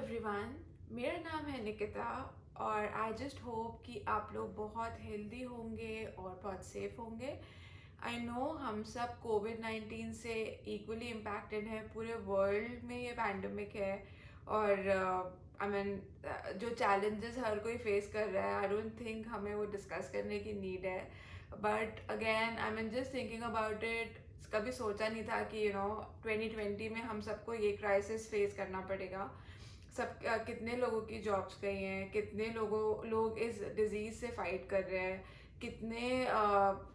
Everyone, मेरा नाम है निकिता और आई जस्ट होप कि आप लोग बहुत हेल्दी होंगे और बहुत सेफ होंगे। आई नो हम सब कोविड-19 से इक्वली इम्पैक्टेड हैं। पूरे वर्ल्ड में ये पैंडमिक है और आई मीन जो चैलेंजेस हर कोई फेस कर रहा है, आई डोंट थिंक हमें वो डिस्कस करने की नीड है। But again I mean just thinking about it, कभी सोचा नहीं था कि 2020 में हम सबको ये क्राइसिस फेस करना पड़ेगा। कितने लोगों की जॉब्स गई हैं, कितने लोग इस डिजीज से फाइट कर रहे हैं, कितने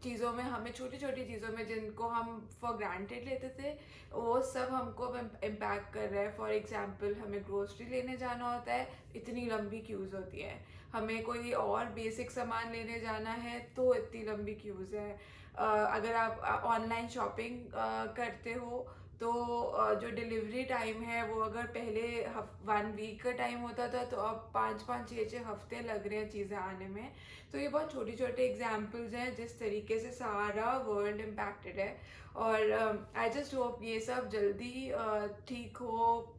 चीज़ों में हमें छोटी छोटी चीज़ों में जिनको हम फॉर ग्रांटेड लेते थे वो सब हमको इम्पैक्ट कर रहा है। फॉर एग्जांपल, हमें ग्रोसरी लेने जाना होता है, इतनी लंबी क्यूज़ होती है। हमें कोई और बेसिक सामान लेने जाना है तो इतनी लंबी क्यूज़ है। अगर आप ऑनलाइन शॉपिंग करते हो तो जो डिलीवरी टाइम है वो अगर पहले 1 वीक का टाइम होता था तो अब 5-5, 6-6 हफ्ते लग रहे हैं चीज़ें आने में। तो ये बहुत छोटे छोटे एग्जाम्पल्स हैं जिस तरीके से सारा वर्ल्ड इम्पैक्टेड है। और आई जस्ट होप ये सब जल्दी ठीक हो,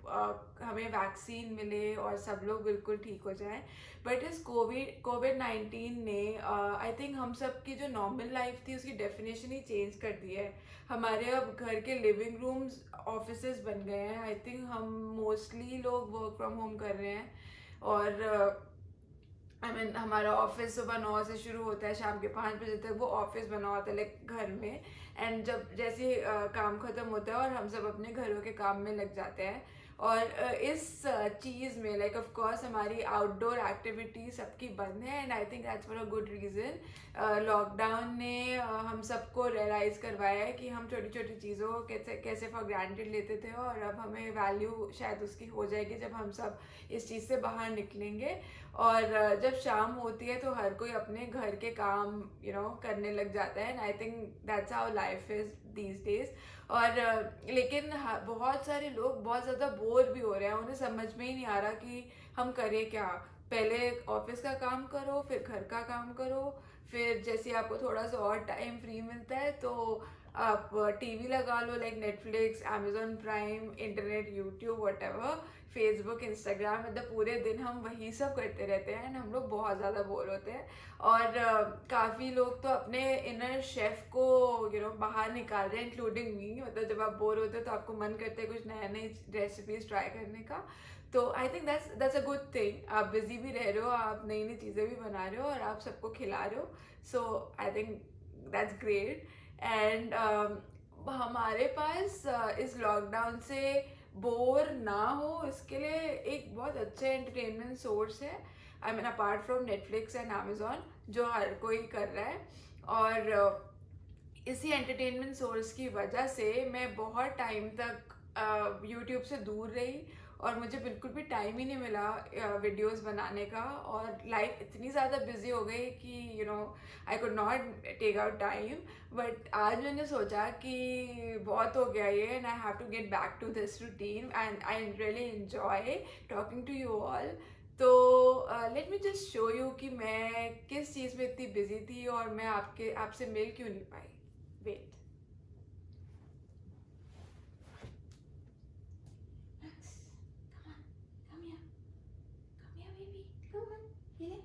हमें वैक्सीन मिले और सब लोग बिल्कुल ठीक हो जाएं। बट इस कोविड 19 ने आई थिंक हम सब की जो नॉर्मल लाइफ थी उसकी डेफिनेशन ही चेंज कर दी है। हमारे अब घर के लिविंग रूम्स ऑफिसेज बन गए हैं। आई थिंक हम मोस्टली लोग वर्क फ्रॉम होम कर रहे हैं और आई मीन हमारा ऑफिस सुबह 9 से शुरू होता है, शाम के 5 बजे तक वो ऑफिस बना होता है लाइक घर में। एंड जब जैसे काम खत्म होता है और हम सब अपने घरों के काम में लग जाते हैं। और इस चीज़ में लाइक ऑफ कोर्स हमारी आउटडोर एक्टिविटी सबकी बंद है and I think that's for a good reason. Lockdown ने हम सबको रियलाइज़ करवाया है कि हम छोटी छोटी चीज़ों को कैसे कैसे फॉर ग्रांटेड लेते थे और अब हमें वैल्यू शायद उसकी हो जाएगी जब हम सब इस चीज़ से बाहर निकलेंगे। और जब शाम होती है तो हर कोई अपने घर के काम करने लग जाता है and I think that's how life is these days. और लेकिन बहुत सारे लोग बहुत ज़्यादा बोर भी हो रहे हैं, उन्हें समझ में ही नहीं आ रहा कि हम करें क्या। पहले ऑफिस का काम करो, फिर घर का काम करो, फिर जैसे आपको थोड़ा सा और टाइम फ्री मिलता है तो आप टीवी लगा लो like Netflix, Amazon Prime, internet, YouTube, what Facebook, Instagram. मतलब पूरे दिन हम वही सब करते रहते हैं एंड हम लोग बहुत ज़्यादा बोर होते हैं। और काफ़ी लोग तो अपने इनर शेफ को बाहर निकाल रहे हैं, इंक्लूडिंग मी। मतलब जब आप बोर होते हो तो आपको मन करता है कुछ नया नई रेसिपीज ट्राई करने का। तो आई think that's a good thing. आप बिजी भी रह रहे हो, आप नई नई चीज़ें भी बना रहे हो और आप सबको खिला रहे हो। So I think that's great. And हमारे पास इस लॉकडाउन से बोर ना हो इसके लिए एक बहुत अच्छा एंटरटेनमेंट सोर्स है। I mean apart from Netflix and Amazon जो हर कोई कर रहा है। और इसी एंटरटेनमेंट सोर्स की वजह से मैं बहुत टाइम तक यूट्यूब से दूर रही और मुझे बिल्कुल भी टाइम ही नहीं मिला वीडियोस बनाने का। और लाइफ इतनी ज़्यादा बिजी हो गई कि I could not take out time. But आज मैंने सोचा कि बहुत हो गया ये and I have to get back to this routine and I really enjoy talking to you all. तो let me just show you कि मैं किस चीज़ में इतनी बिजी थी और मैं आपसे मिल क्यों नहीं पाई। Wait. Max, come on, come here. Come here, baby. Come on. Here.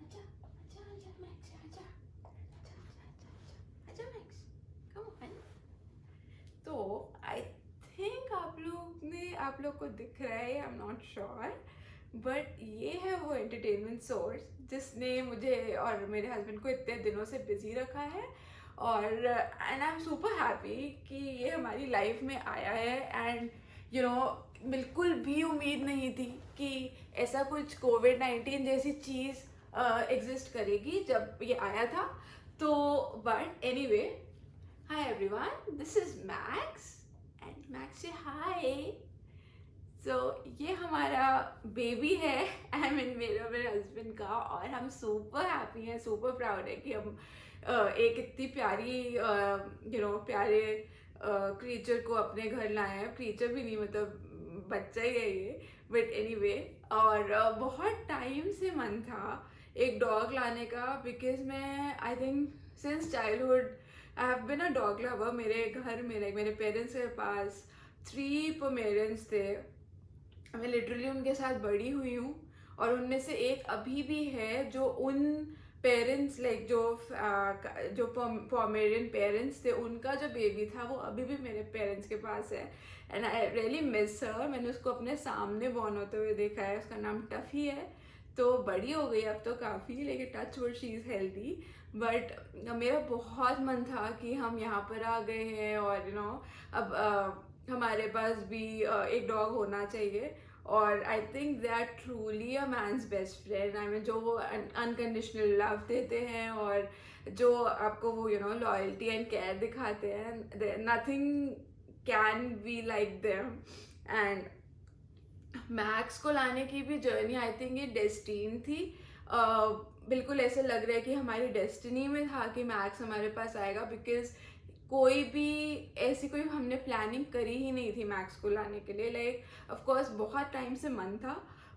आजा, आजा, आजा, Max. आजा, आजा, आजा, आजा, आजा, Max. Come on. तो आई थिंक आप लोग को दिख रहा है, I am not sure. But ये है वो एंटरटेनमेंट सोर्स जिसने मुझे और मेरे हस्बैंड को इतने दिनों से बिजी रखा है। और and I am super happy कि ये हमारी लाइफ में आया है। एंड बिल्कुल भी उम्मीद नहीं थी कि ऐसा कुछ कोविड 19 जैसी चीज़ एग्जिस्ट करेगी जब ये आया था। तो but anyway, hi everyone, this is max and max से हाय। सो ये हमारा बेबी है, आई मीन मेरे हस्बैंड का। और हम सुपर हैप्पी हैं, सुपर प्राउड है कि हम एक इतनी प्यारी प्यारे क्रीचर को अपने घर लाए हैं। क्रीचर भी नहीं, मतलब बच्चा ही है ये। बट एनीवे, और बहुत टाइम से मन था एक डॉग लाने का बिकॉज मैं I think since childhood I have been a dog lover. मेरे घर में मेरे पेरेंट्स के पास 3 पोमेरेंट्स थे मैं लिटरली उनके साथ बड़ी हुई हूँ, और उनमें से एक अभी भी है जो उन पेरेंट्स लाइक जो पॉमेरियन पेरेंट्स थे, उनका जो बेबी था वो अभी भी मेरे पेरेंट्स के पास है, and I really miss her. मैंने उसको अपने सामने बॉर्न होते हुए देखा है। उसका नाम टफी है। तो बड़ी हो गई अब तो काफ़ी, लेकिन touch wood she is healthy. But मेरा बहुत मन था कि हम यहाँ पर आ गए हैं और अब हमारे पास भी एक डॉग होना चाहिए। और I think they are truly a man's best friend. I mean जो वो अनकंडीशनल लव देते हैं, और जो आपको वो लॉयल्टी एंड केयर दिखाते हैं, nothing can be like them. And max को लाने की भी जर्नी आई थिंक ये डेस्टिन थी। बिल्कुल ऐसे लग रहा है कि हमारी डेस्टिनी में था कि मैक्स हमारे पास आएगा, बिकॉज कोई भी ऐसी कोई हमने प्लानिंग करी ही नहीं थी मैक्स को लाने के लिए। लाइक ऑफ कोर्स बहुत टाइम से मन था,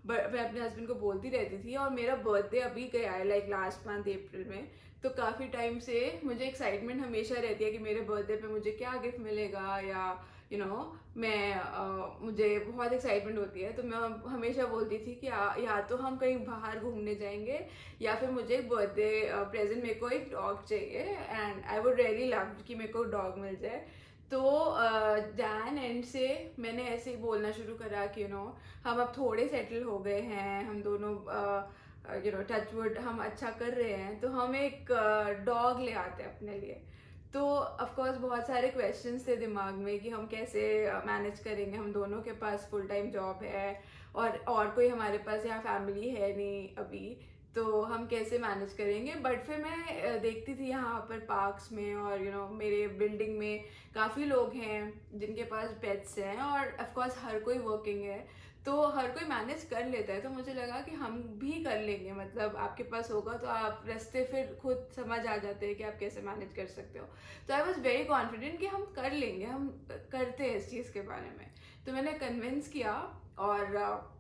बट मैं अपने हस्बैंड को बोलती रहती थी। और मेरा बर्थडे अभी गया है लाइक लास्ट मंथ अप्रैल में, तो काफ़ी टाइम से मुझे एक्साइटमेंट हमेशा रहती है कि मेरे बर्थडे पे मुझे क्या गिफ्ट मिलेगा, या मैं मुझे बहुत एक्साइटमेंट होती है। तो मैं हमेशा बोलती थी कि या तो हम कहीं बाहर घूमने जाएंगे, या फिर मुझे एक बर्थडे प्रेजेंट, मेरे को एक डॉग चाहिए, and I would really love कि मेरे को डॉग मिल जाए। तो जैन एंड से मैंने ऐसे ही बोलना शुरू करा कि हम अब थोड़े सेटल हो गए हैं, हम दोनों टच वुड हम अच्छा कर रहे हैं, तो हम एक डॉग ले आते हैं अपने लिए। तो ऑफ कोर्स बहुत सारे क्वेश्चंस थे दिमाग में कि हम कैसे मैनेज करेंगे। हम दोनों के पास फुल टाइम जॉब है, और कोई हमारे पास यहाँ फैमिली है नहीं अभी, तो हम कैसे मैनेज करेंगे। बट फिर मैं देखती थी यहाँ पर पार्क्स में, और मेरे बिल्डिंग में काफ़ी लोग हैं जिनके पास पेट्स हैं, और ऑफ कोर्स हर कोई वर्किंग है, तो हर कोई मैनेज कर लेता है। तो मुझे लगा कि हम भी कर लेंगे, मतलब आपके पास होगा तो आप रास्ते फिर खुद समझ आ जाते हैं कि आप कैसे मैनेज कर सकते हो। तो आई वॉज वेरी कॉन्फिडेंट कि हम कर लेंगे, हम करते हैं इस चीज़ के बारे में। तो मैंने कन्विंस किया, और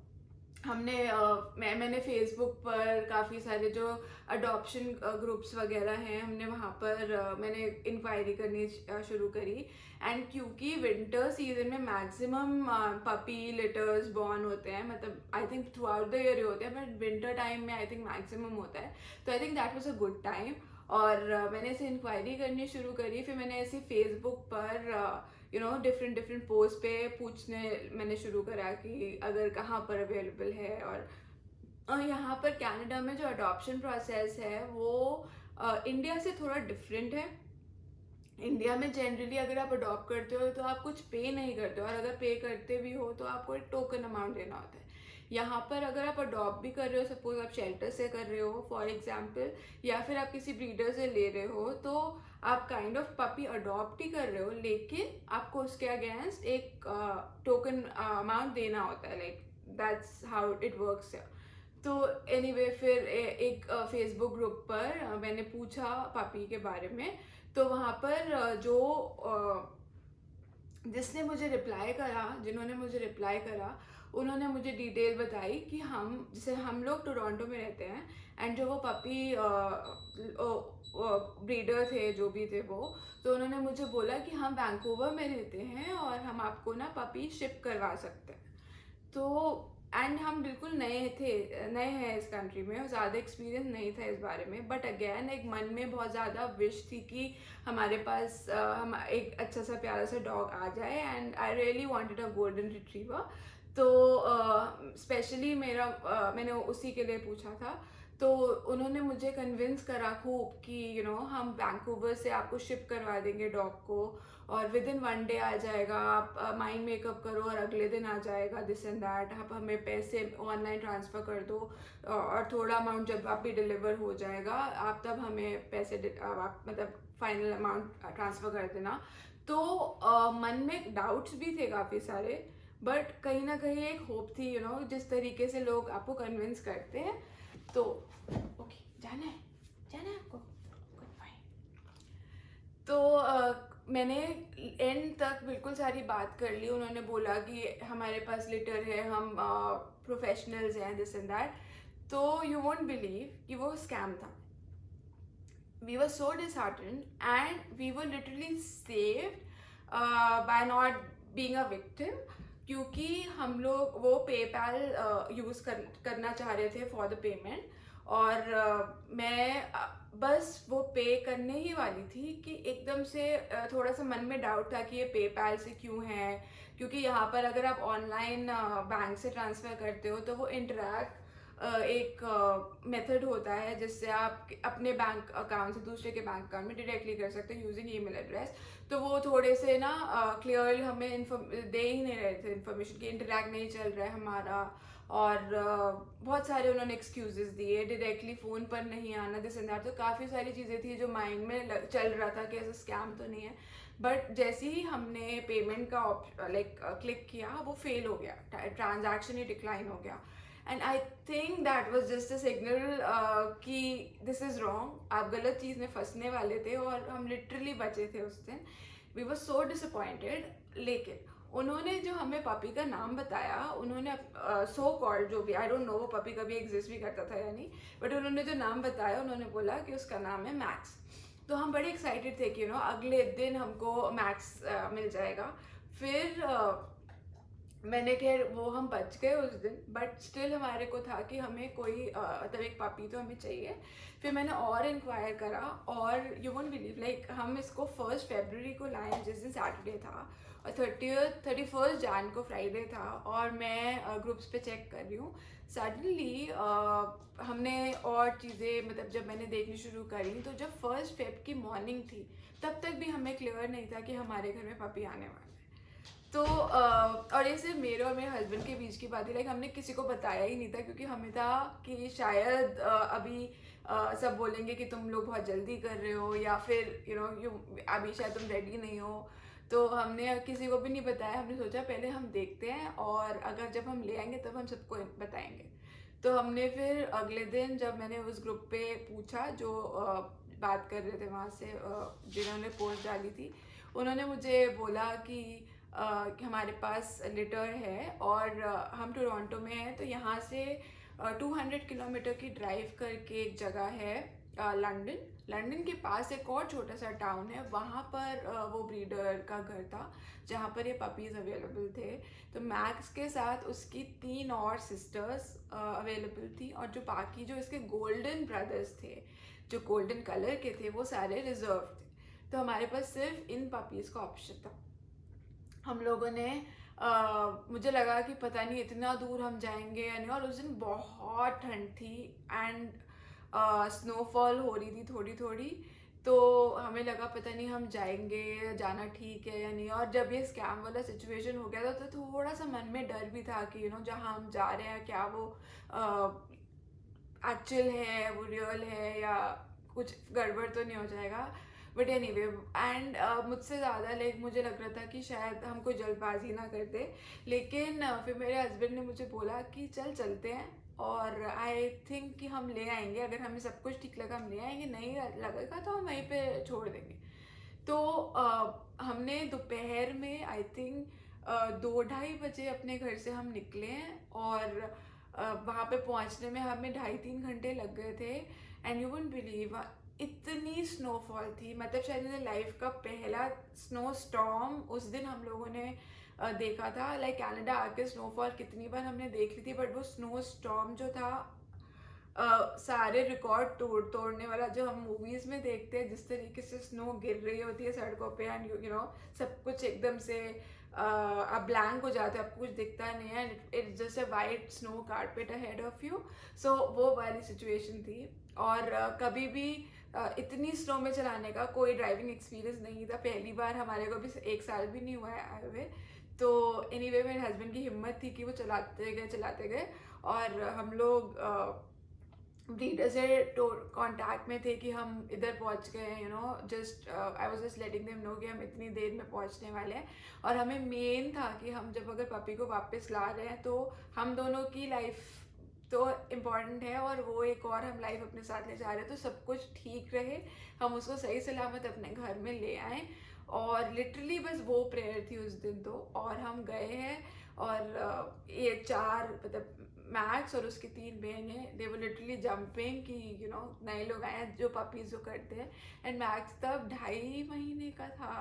मैंने फेसबुक पर काफ़ी सारे जो अडॉप्शन ग्रुप्स वगैरह हैं, हमने वहाँ पर मैंने इंक्वायरी करनी शुरू करी। एंड क्योंकि विंटर सीजन में मैक्सिमम पपी लिटर्स बॉर्न होते हैं, मतलब I think through out the year होते हैं, बट विंटर टाइम में आई थिंक मैक्सिमम होता है। तो I think that was a good time. और मैंने ऐसे इंक्वायरी करनी शुरू करी। फिर मैंने ऐसे फेसबुक पर डिफरेंट डिफरेंट पोस्ट पे पूछने मैंने शुरू करा कि अगर कहाँ पर अवेलेबल है। और यहाँ पर कनाडा में जो अडॉप्शन प्रोसेस है वो इंडिया से थोड़ा डिफरेंट है। इंडिया में जनरली अगर आप अडॉप्ट करते हो तो आप कुछ पे नहीं करते हो, और अगर पे करते भी हो तो आपको एक टोकन अमाउंट देना होता है। यहाँ पर अगर आप अडॉप्ट भी कर रहे हो, सपोज आप शेल्टर से कर रहे हो फॉर एग्जांपल, या फिर आप किसी ब्रीडर से ले रहे हो, तो आप काइंड ऑफ पपी अडॉप्ट ही कर रहे हो, लेकिन आपको उसके अगेंस्ट एक टोकन अमाउंट देना होता है। Like that's how it works. तो एनीवे फिर एक फेसबुक ग्रुप पर मैंने पूछा पापी के बारे में। तो वहाँ पर जिसने मुझे रिप्लाई करा जिन्होंने मुझे रिप्लाई करा, उन्होंने मुझे डिटेल बताई कि जैसे हम लोग टोरंटो में रहते हैं, एंड जो वो पपी ब्रीडर थे जो भी थे वो, तो उन्होंने मुझे बोला कि हम वैंकूवर में रहते हैं और हम आपको ना पपी शिप करवा सकते हैं। तो एंड हम बिल्कुल नए हैं इस कंट्री में, ज़्यादा एक्सपीरियंस नहीं था इस बारे में। बट अगेन एक मन में बहुत ज़्यादा विश थी कि हमारे पास हम एक अच्छा सा प्यारा सा डॉग आ जाए, and I really wanted a golden retriever. तो स्पेशली मैंने उसी के लिए पूछा था। तो उन्होंने मुझे कन्विंस करा खूब कि हम वैंकूवर से आपको शिप करवा देंगे डॉग को, और विद इन 1 डे आ जाएगा। आप माइंड मेकअप करो और अगले दिन आ जाएगा, दिस एंड दैट। आप हमें पैसे ऑनलाइन ट्रांसफ़र कर दो, और थोड़ा अमाउंट जब आप भी डिलीवर हो जाएगा आप तब हमें पैसे आप मतलब फाइनल अमाउंट ट्रांसफ़र कर देना। तो मन में डाउट्स भी थे काफ़ी सारे, बट कहीं ना कहीं एक होप थी, जिस तरीके से लोग आपको कन्विंस करते हैं। तो ओके, जाना है आपको, गुड फाइन। तो मैंने एंड तक बिल्कुल सारी बात कर ली। उन्होंने बोला कि हमारे पास लिटर है, हम प्रोफेशनल्स हैं, दिस एंड दैट। तो यू वोंट बिलीव कि वो स्कैम था। We were so disheartened, and we were literally saved by not being a victim। क्योंकि हम लोग वो पेपैल यूज़ करना चाह रहे थे फॉर द पेमेंट। और मैं बस वो पे करने ही वाली थी कि एकदम से थोड़ा सा मन में डाउट था कि ये पेपैल से क्यों है। क्योंकि यहाँ पर अगर आप ऑनलाइन बैंक से ट्रांसफ़र करते हो तो वो इंटरैक्ट एक मेथड होता है जिससे आप अपने बैंक अकाउंट से दूसरे के बैंक अकाउंट में डायरेक्टली कर सकते हो यूजिंग ईमेल एड्रेस। तो वो थोड़े से ना क्लियरली हमें दे ही नहीं रहे थे इन्फॉर्मेशन की इंटरैक्ट नहीं चल रहा है हमारा। और बहुत सारे उन्होंने एक्सक्यूजेस दिए, डायरेक्टली फ़ोन पर नहीं आना, दिस एंड दैट। तो काफ़ी सारी चीज़ें थी जो माइंड में चल रहा था कि ऐसा स्कैम तो नहीं है। बट जैसे ही हमने पेमेंट का क्लिक किया वो फेल हो गया, ट्रांजैक्शन ही डिक्लाइन हो गया। And I think that was just a signal कि दिस इज़ रॉन्ग, आप गलत चीज़ में फंसने वाले थे। और हम लिटरली बचे थे उस दिन। We were so disappointed. लेकिन उन्होंने जो हमें पपी का नाम बताया, उन्होंने सो कॉल्ड जो भी, आई डोंट नो वो पपी कभी एग्जिस्ट भी करता था या नहीं, बट उन्होंने जो नाम बताया उन्होंने बोला कि उसका नाम है मैक्स। तो हम बड़े एक्साइटेड थे कि अगले दिन हमको मैक्स मिल जाएगा। फिर मैंने खैर वो हम बच गए उस दिन, बट स्टिल हमारे को था कि हमें कोई मतलब एक पपी तो हमें चाहिए। फिर मैंने और इंक्वायर करा, और यू वोंट बिलीव लाइक हम इसको 1 फरवरी को लाए जिस दिन सैटरडे था, और 31 जैन को फ्राइडे था। और मैं ग्रुप्स पे चेक कर रही हूँ, सडनली हमने और चीज़ें मतलब जब मैंने देखनी शुरू करी तो जब 1 फेब की मॉर्निंग थी तब तक भी हमें क्लियर नहीं था कि हमारे घर में पपी आने वाला है। तो और ये सिर्फ मेरे और मेरे हस्बैंड के बीच की बात है, लाइक हमने किसी को बताया ही नहीं था, क्योंकि हमें था कि शायद अभी सब बोलेंगे कि तुम लोग बहुत जल्दी कर रहे हो, या फिर अभी शायद तुम रेडी नहीं हो। तो हमने किसी को भी नहीं बताया, हमने सोचा पहले हम देखते हैं और अगर जब हम ले आएंगे तब हम सबको बताएंगे। तो हमने फिर अगले दिन जब मैंने उस ग्रुप पे पूछा जो बात कर रहे थे वहाँ से, जिन्होंने पोस्ट डाली थी, उन्होंने मुझे बोला कि कि हमारे पास लिटर है और हम टोरंटो में हैं। तो यहाँ से 200 किलोमीटर की ड्राइव करके एक जगह है लंदन। लंदन के पास एक और छोटा सा टाउन है, वहाँ पर वो ब्रीडर का घर था जहाँ पर ये पपीज़ अवेलेबल थे। तो मैक्स के साथ उसकी 3 और सिस्टर्स अवेलेबल थी, और जो बाकी जो इसके गोल्डन ब्रदर्स थे जो गोल्डन कलर के थे वो सारे रिजर्व थे। तो हमारे पास सिर्फ इन पपीज़ का ऑप्शन था। हम लोगों ने मुझे लगा कि पता नहीं इतना दूर हम जाएंगे या नहीं, और उस दिन बहुत ठंड थी एंड स्नोफॉल हो रही थी थोड़ी थोड़ी। तो हमें लगा पता नहीं हम जाएंगे, जाना ठीक है या नहीं। और जब ये स्कैम वाला सिचुएशन हो गया था तो थोड़ा सा मन में डर भी था कि जहाँ हम जा रहे हैं क्या वो एक्चुअल है, वो रियल है, या कुछ गड़बड़ तो नहीं हो जाएगा। बट एनी वे, एंड मुझसे ज़्यादा लाइक मुझे लग रहा था कि शायद हम कोई जल्दबाजी ना करते। लेकिन फिर मेरे हस्बैंड ने मुझे बोला कि चल चलते हैं, और आई थिंक कि हम ले आएंगे, अगर हमें सब कुछ ठीक लगा हम ले आएंगे, नहीं लगेगा तो हम वहीं पे छोड़ देंगे। तो हमने दोपहर में आई थिंक 2-2:30 बजे अपने घर से हम निकले हैं, और वहाँ पे पहुँचने में हमें 2.5-3 घंटे लग गए थे। एंड यू वुडंट बिलीव, इतनी स्नोफॉल थी, मतलब शायद मेरे लाइफ का पहला स्नो स्टॉर्म उस दिन हम लोगों ने देखा था। लाइक कनाडा आके स्नोफॉल कितनी बार हमने देख ली थी, बट वो स्नो स्टॉर्म जो था सारे रिकॉर्ड तोड़ने वाला, जो हम मूवीज में देखते हैं जिस तरीके से स्नो गिर रही होती है सड़कों पे, एंड सब कुछ एकदम से आप ब्लैंक हो जाते हैं, आपको कुछ दिखता नहीं है, it's just a white snow carpet ahead of you. So वो वाली सिचुएशन थी। और कभी भी इतनी स्नो में चलाने का कोई ड्राइविंग एक्सपीरियंस नहीं था, पहली बार, हमारे को भी 1 साल भी नहीं हुआ है आए हुए। तो एनीवे मेरे हस्बैंड की हिम्मत थी कि वो चलाते गए, और हम लोग ब्रीडर से कांटेक्ट में थे कि हम इधर पहुंच गए, just I was just letting them know कि हम इतनी देर में पहुंचने वाले हैं। और हमें मेन था कि हम जब अगर पपी को वापस ला रहे हैं तो हम दोनों की लाइफ तो इम्पॉर्टेंट है, और वो एक और हम लाइफ अपने साथ ले जा रहे हैं, तो सब कुछ ठीक रहे, हम उसको सही सलामत अपने घर में ले आए। और लिटरली बस वो प्रेयर थी उस दिन तो। और हम गए हैं, और ये 4 मतलब मैक्स और उसकी 3 बहनें, दे वर लिटरली जंपिंग कि नए लोग आए हैं जो पपीज जो करते हैं। एंड मैक्स तब 2.5 महीने का था,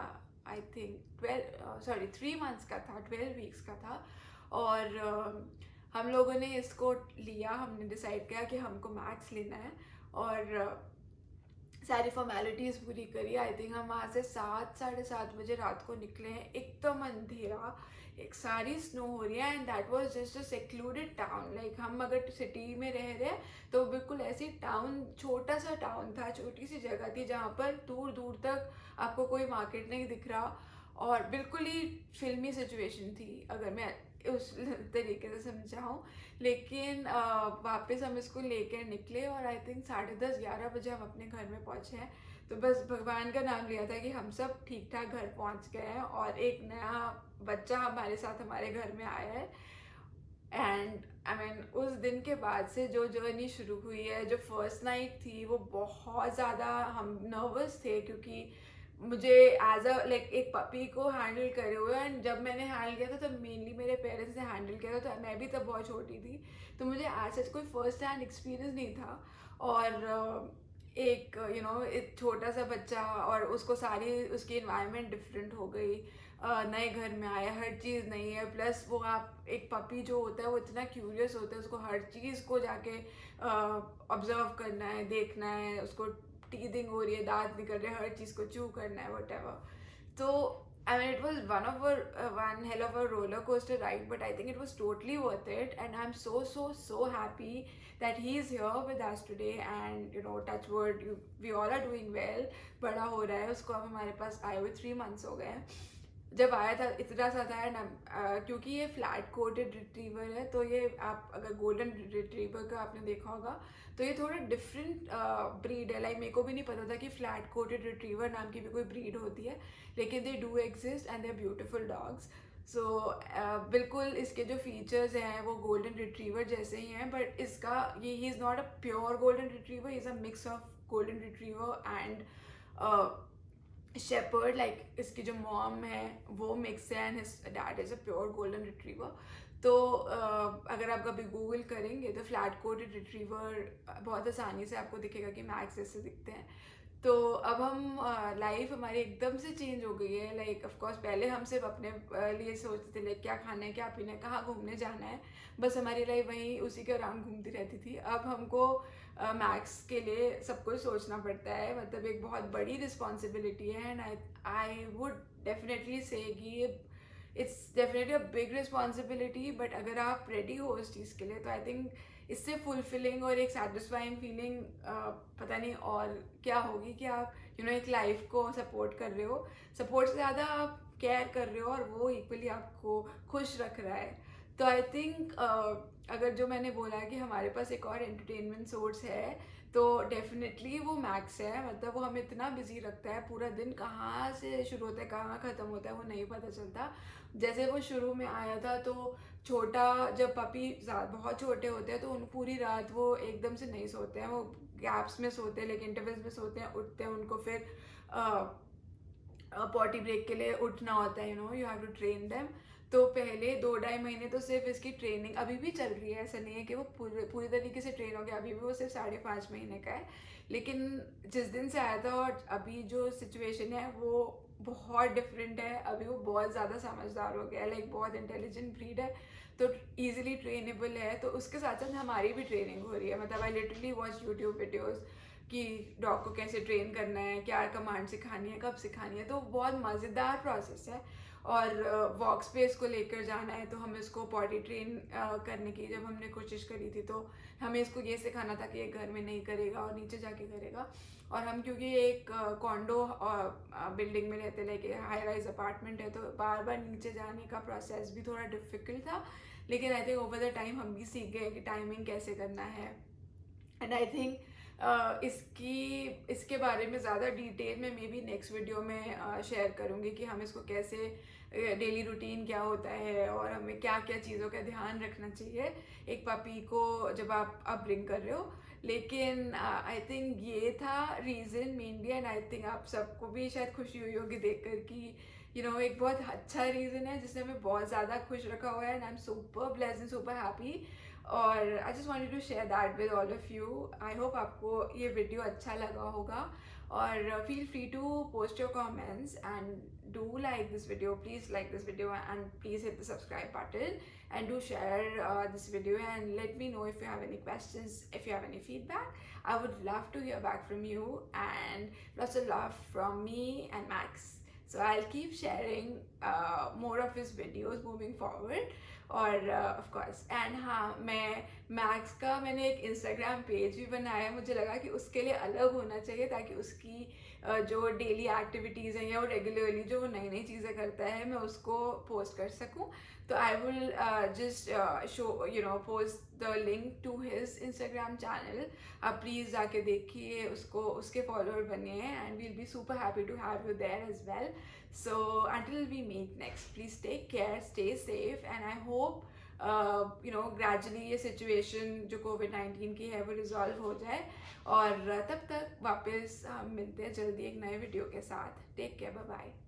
आई थिंक 3 मंथ्स का था, 12 वीक्स का था। और हम लोगों ने इसको लिया, हमने डिसाइड किया कि हमको मैक्स लेना है, और सारी फॉर्मेलिटीज़ पूरी करी। आई थिंक हम वहाँ से 7, 7:30 बजे रात को निकले हैं, एकदम अंधेरा, एक सारी स्नो हो रही है, and that was just a secluded town. Like हम अगर सिटी में रह रहे हैं तो बिल्कुल ऐसी टाउन, छोटा सा टाउन था, छोटी सी जगह थी जहाँ पर दूर दूर तक आपको कोई मार्केट नहीं दिख रहा, और बिल्कुल ही फिल्मी सिचुएशन थी अगर मैं उस तरीके से समझाऊँ। लेकिन वापस हम इसको लेकर निकले, और आई थिंक 10:30, 11 बजे हम अपने घर में पहुँचे हैं। तो बस भगवान का नाम लिया था कि हम सब ठीक ठाक घर पहुँच गए हैं, और एक नया बच्चा हमारे साथ हमारे घर में आया है। एंड आई मीन उस दिन के बाद से जो जर्नी शुरू हुई है, जो फर्स्ट नाइट थी वो बहुत ज़्यादा हम नर्वस थे, क्योंकि मुझे एज अ लाइक एक पपी को हैंडल करे हुए, एंड जब मैंने हैंडल किया था तब मेनली मेरे पेरेंट्स ने हैंडल किया था, तो मैं भी तब बहुत छोटी थी, तो मुझे एज सच कोई फर्स्ट हैंड एक्सपीरियंस नहीं था। और एक एक छोटा सा बच्चा, और उसको सारी उसकी इन्वायरमेंट डिफरेंट हो गई, नए घर में आया, हर चीज़ नई है, प्लस वो आप एक पपी जो होता है वो इतना क्यूरियस होता है, उसको हर चीज़ को जाके ऑब्जर्व करना है, देखना है, उसको टीथिंग हो रही है, दांत निकल रहे हैं, हर चीज़ को चू करना है, वट। तो I mean, it was one hell of a roller coaster ride, but I think it was totally worth it, and I'm so happy that he's here with us today, and touch wood, we all are doing well, बड़ा हो रहा है, उसको अब हमारे पास आए हुए 3 months हो गए हैं। जब आया था इतना सा था, एंड क्योंकि ये फ्लैट कोटेड रिट्रीवर है, तो ये आप अगर गोल्डन रिट्रीवर का आपने देखा होगा तो ये थोड़ा डिफरेंट ब्रीड है। लाइक मेरे को भी नहीं पता था कि फ्लैट कोटेड रिट्रीवर नाम की भी कोई ब्रीड होती है, लेकिन they do exist and they are beautiful dogs. So बिल्कुल इसके जो फीचर्स हैं वो गोल्डन रिट्रीवर जैसे ही हैं, बट इसका ये he is not a pure golden retriever, he is a mix of golden retriever and shepherd. Like इसकी जो मॉम है वो मिक्स है, and his dad is a pure golden retriever. तो अगर आप कभी गूगल करेंगे तो फ्लैट कोटेड रिट्रीवर बहुत आसानी से आपको दिखेगा कि मैक्स जैसे दिखते हैं। तो अब हम लाइफ हमारी एकदम से चेंज हो गई है। लाइक ऑफ कोर्स पहले हम सिर्फ अपने लिए सोचते थे, लाइक क्या खाना है, क्या पीना है, कहाँ घूमने जाना है, बस हमारी लाइफ वहीं उसी के अराउंड घूमती रहती थी। अब हमको मैक्स के लिए सब कुछ सोचना पड़ता है, मतलब एक बहुत बड़ी रिस्पॉन्सिबिलिटी है, एंड आई वुड डेफिनेटली से कि it's definitely a big responsibility, but अगर आप रेडी हो उस चीज़ के लिए तो आई थिंक इससे फुलफिलिंग और एक सेटिस्फाइंग फीलिंग पता नहीं और क्या होगी, कि आप एक लाइफ को सपोर्ट कर रहे हो, सपोर्ट से ज़्यादा आप केयर कर रहे हो, और वो इक्वली आपको खुश रख रहा है। तो आई थिंक अगर जो मैंने बोला कि हमारे पास एक और एंटरटेनमेंट सोर्स है, तो डेफिनेटली वो मैक्स है। मतलब वो हमें इतना बिजी रखता है, पूरा दिन कहाँ से शुरू होता है कहाँ ख़त्म होता है वो नहीं पता चलता। जैसे वो शुरू में आया था तो छोटा, जब पपी बहुत छोटे होते हैं तो उन पूरी रात वो एकदम से नहीं सोते हैं, वो गैप्स में सोते हैं, लेकिन इंटरवल्स में सोते हैं, उठते हैं, उनको फिर पॉटी ब्रेक के लिए उठना होता है, you have to train them. तो पहले 2-2.5 महीने तो सिर्फ इसकी ट्रेनिंग अभी भी चल रही है, ऐसा नहीं है कि वो पूरी तरीके से ट्रेन हो गया, अभी भी वो सिर्फ 5.5 महीने का है। लेकिन जिस दिन से आया था और अभी जो सिचुएशन है वो बहुत डिफरेंट है, अभी वो बहुत ज़्यादा समझदार हो गया है, लाइक बहुत इंटेलिजेंट ब्रीड है, तो ईजिली ट्रेनेबल है। तो उसके साथ साथ हमारी भी ट्रेनिंग हो रही है, मतलब I literally watch YouTube videos कि डॉग को कैसे ट्रेन करना है, क्या कमांड सिखानी है, कब सिखानी है, तो बहुत मज़ेदार प्रोसेस है। और वॉक स्पेस को लेकर जाना है तो हम इसको पॉटी ट्रेन करने की जब हमने कोशिश करी थी, तो हमें इसको ये सिखाना था कि ये घर में नहीं करेगा और नीचे जाके करेगा। और हम क्योंकि एक कॉन्डो बिल्डिंग में रहते, लाइक हाई राइज अपार्टमेंट है, तो बार बार नीचे जाने का प्रोसेस भी थोड़ा डिफिकल्ट था, लेकिन I think over the time हम भी सीख गए कि टाइमिंग कैसे करना है। एंड आई थिंक इसके बारे में ज़्यादा डिटेल में मे बी नेक्स्ट वीडियो में शेयर करूँगी कि हम इसको कैसे, डेली रूटीन क्या होता है और हमें क्या क्या चीज़ों का ध्यान रखना चाहिए एक पपी को जब आप अपब्रिंग कर रहे हो। लेकिन आई थिंक ये था reason mainly, and I think आप सबको भी शायद खुशी हुई होगी देखकर कि एक बहुत अच्छा रीज़न है जिसने हमें बहुत ज़्यादा खुश रखा हुआ है, and I am super blessed and super happy. और I just wanted to share that with all of you. I hope आपको ये वीडियो अच्छा लगा होगा, और feel free to post your comments and do like this video. Please like this video and please hit the subscribe button and do share this video, and let me know if you have any questions, if you have any feedback. I would love to hear back from you, and lots of love from me and Max. So I'll keep sharing more of his videos moving forward. और of course and हाँ, मैं max का मैंने एक Instagram page भी बनाया है। मुझे लगा कि उसके लिए अलग होना चाहिए ताकि उसकी जो डेली एक्टिविटीज़ हैं या वो रेगुलरली जो वो नई नई चीज़ें करता है मैं उसको पोस्ट कर सकूँ। तो I will just show post the link to his Instagram channel. आप प्लीज़ जाके देखिए उसको, उसके फॉलोअर बनिए, and we'll be super happy to have you there as well. So until we meet next, please take care, stay safe, and I hope gradually ये situation जो COVID-19 की है वो resolve हो जाए, और तब तक वापस मिलते हैं जल्दी एक नए वीडियो के साथ. Take care, bye bye.